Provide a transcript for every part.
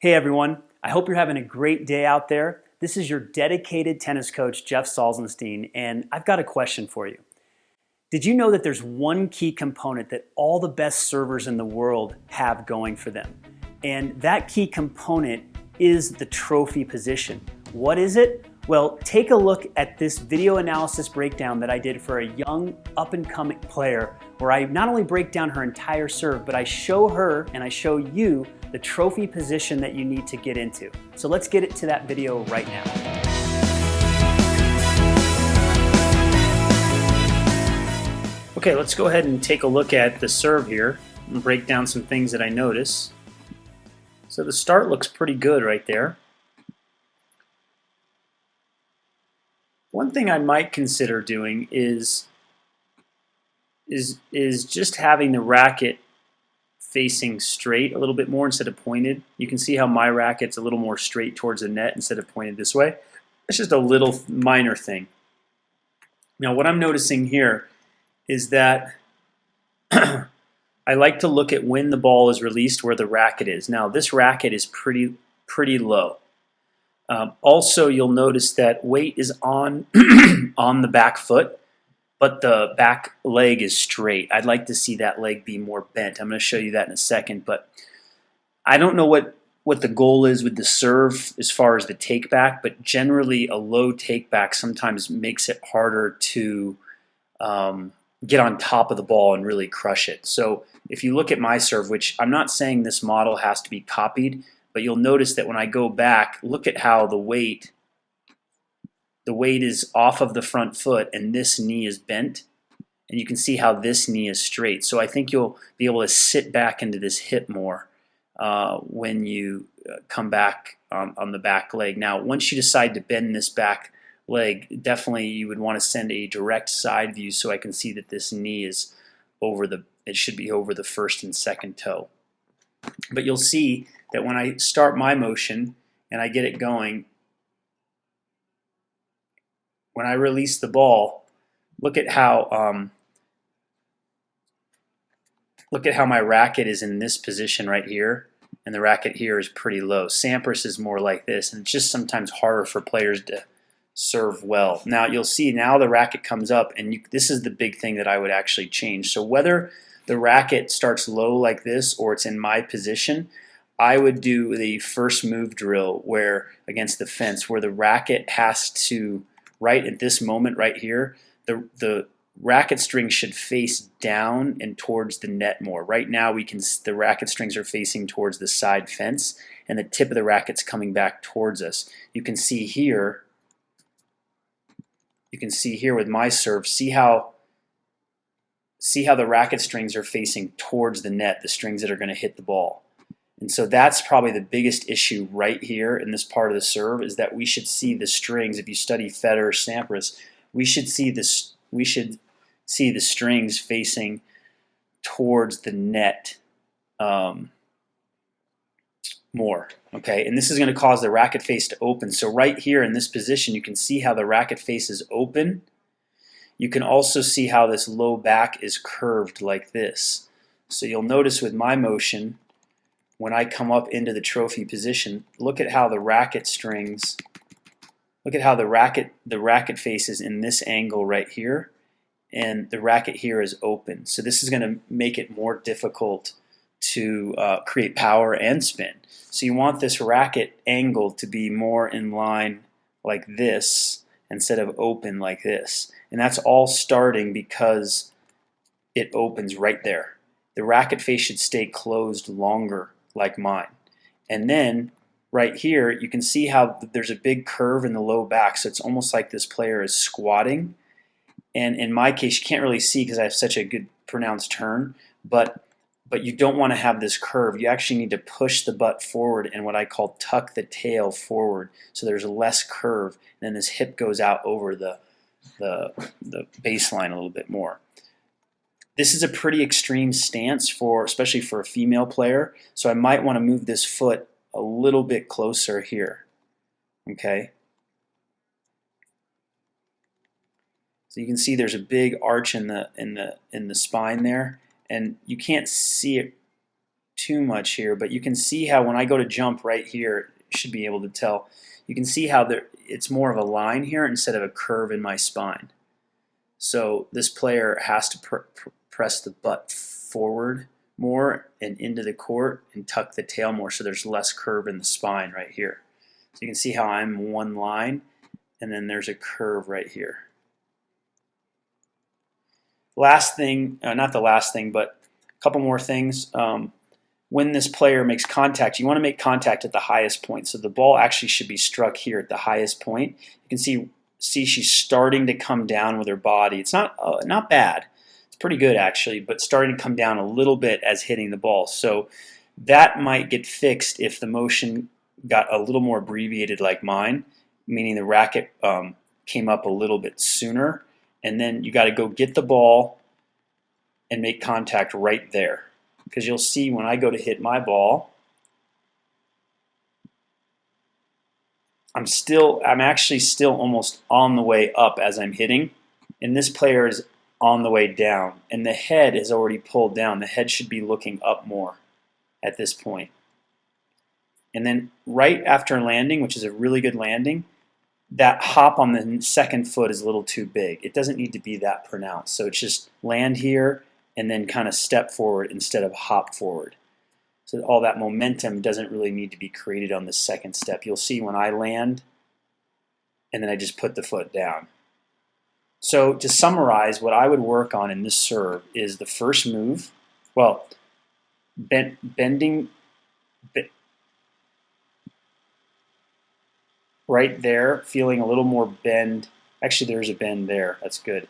Hey everyone, I hope you're having a great day out there. This is your dedicated tennis coach, Jeff Salzenstein, and I've got a question for you. Did you know that there's one key component that all the best servers in the world have going for them? And that key component is the trophy position. What is it? Well, take a look at this video analysis breakdown that I did for a young up-and-coming player where I not only break down her entire serve, but I show her and I show you the trophy position that you need to get into. So let's get it to that video right now. Okay, let's go ahead and take a look at the serve here and break down some things that I notice. So the start looks pretty good right there. One thing I might consider doing is just having the racket facing straight a little bit more instead of pointed. You can see how my racket's a little more straight towards the net instead of pointed this way. It's just a little minor thing. Now what I'm noticing here is that I like to look at when the ball is released where the racket is. Now this racket is pretty low. Also, you'll notice that weight is on on the back foot, but the back leg is straight. I'd like to see that leg be more bent. I'm going to show you that in a second, but I don't know what the goal is with the serve as far as the take back, but generally a low take back sometimes makes it harder to get on top of the ball and really crush it. So if you look at my serve, which I'm not saying this model has to be copied, but you'll notice that when I go back, look at how the weight is off of the front foot and this knee is bent. And you can see how this knee is straight. So I think you'll be able to sit back into this hip more when you come back on the back leg. Now, once you decide to bend this back leg, definitely you would want to send a direct side view so I can see that this knee is it should be over the first and second toe. But you'll see that when I start my motion and I get it going, when I release the ball, look at how my racket is in this position right here, and the racket here is pretty low. Sampras is more like this, and it's just sometimes harder for players to serve well. Now you'll see now the racket comes up, and this is the big thing that I would actually change. So whether the racket starts low like this or it's in my position, I would do the first move drill where against the fence where the racket has to, right at this moment right here, the racket string should face down and towards the net more. Right now the racket strings are facing towards the side fence and the tip of the racket's coming back towards us. You can see here with my serve, see how the racket strings are facing towards the net, the strings that are going to hit the ball. And so that's probably the biggest issue right here in this part of the serve is that we should see the strings. If you study Federer, Sampras, we should see the strings facing towards the net more. Okay, and this is going to cause the racket face to open. So right here in this position, you can see how the racket face is open. You can also see how this low back is curved like this. So you'll notice with my motion, when I come up into the trophy position, look at how the racket strings, look at how the racket face is in this angle right here, and the racket here is open. So this is going to make it more difficult to create power and spin. So you want this racket angle to be more in line like this instead of open like this. And that's all starting because it opens right there. The racket face should stay closed longer like mine. And then right here you can see how there's a big curve in the low back, so it's almost like this player is squatting. And in my case you can't really see because I have such a good pronounced turn, but you don't want to have this curve. You actually need to push the butt forward and what I call tuck the tail forward so there's less curve, and then this hip goes out over the baseline a little bit more. This is a pretty extreme stance especially for a female player, so I might want to move this foot a little bit closer here. Okay. So you can see there's a big arch in the spine there, and you can't see it too much here, but you can see how when I go to jump right here, you should be able to tell. You can see how it's more of a line here instead of a curve in my spine. So this player has to press the butt forward more and into the court and tuck the tail more so there's less curve in the spine right here. So you can see how I'm one line and then there's a curve right here. Last thing, not the last thing, but a couple more things. When this player makes contact, you want to make contact at the highest point. So the ball actually should be struck here at the highest point. You can see she's starting to come down with her body. It's not bad. It's pretty good actually, but starting to come down a little bit as hitting the ball. So that might get fixed if the motion got a little more abbreviated like mine, meaning the racket came up a little bit sooner. And then you got to go get the ball and make contact right there. Because you'll see when I go to hit my ball, I'm actually still almost on the way up as I'm hitting, and this player is on the way down, and the head is already pulled down. The head should be looking up more at this point. And then right after landing, which is a really good landing, that hop on the second foot is a little too big. It doesn't need to be that pronounced. So it's just land here and then kind of step forward instead of hop forward. So all that momentum doesn't really need to be created on the second step. You'll see when I land and then I just put the foot down. So to summarize, what I would work on in this serve is the first move, well, bending right there, feeling a little more bend. Actually, there's a bend there. That's good.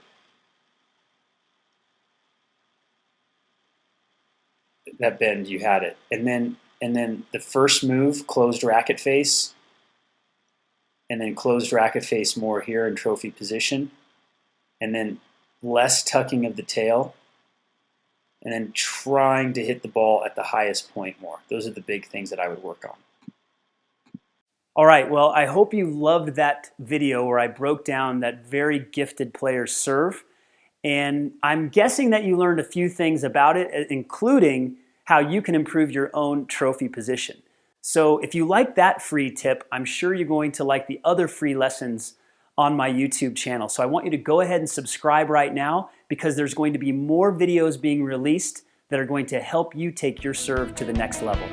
That bend, you had it. And then the first move, closed racket face, and then closed racket face more here in trophy position, and then less tucking of the tail, and then trying to hit the ball at the highest point more. Those are the big things that I would work on. All right, well, I hope you loved that video where I broke down that very gifted player's serve. And I'm guessing that you learned a few things about it, including how you can improve your own trophy position. So if you like that free tip, I'm sure you're going to like the other free lessons on my YouTube channel. So I want you to go ahead and subscribe right now because there's going to be more videos being released that are going to help you take your serve to the next level.